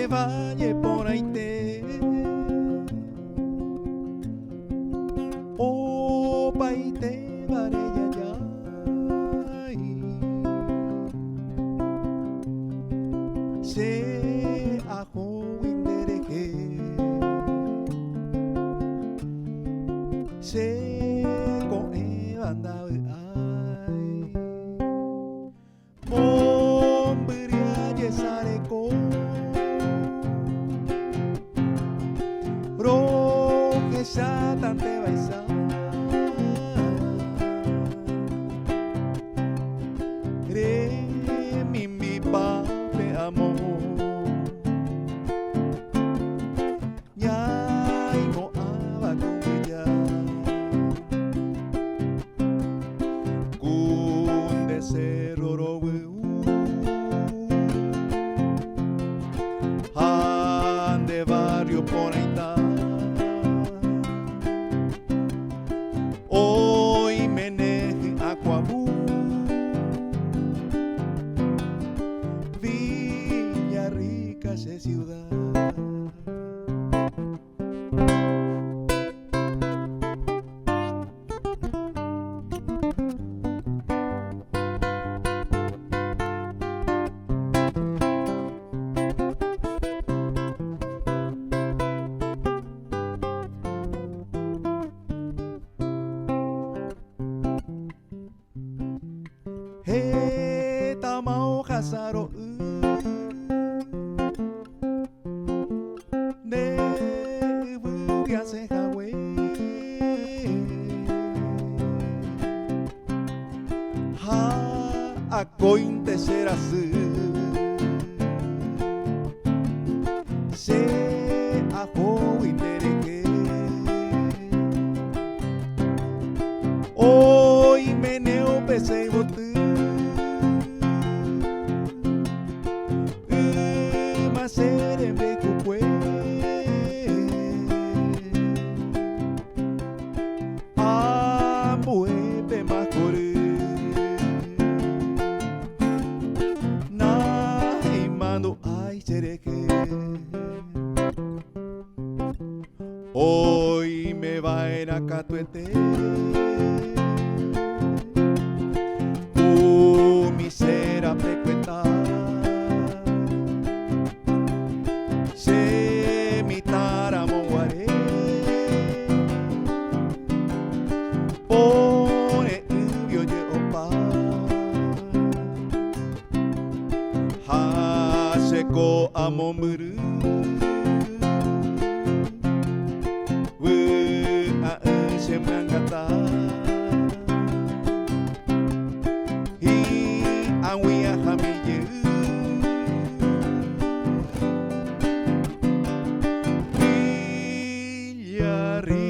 valle por ahí te o pai te varella ya se ajo indereje se con banda ay Mombria sareko roje satan te baisa re mi pa pe amo nhai mo ava con ella kunde seroro de barrio por ahí está. Hoy meneje Aquabú, Villa Rica es ciudad. He tamao hasaro de buria se jawe ha acointe serás se ajo intereke hoy meneo pese botu serembe kukwe ambuepe makore na imando ay sereke hoy me va en acatuete misera pecueta se mitara monguare pone ubio ye opa ha seko amomuru wu a se mangata hi anwi a hamiye Villa Rica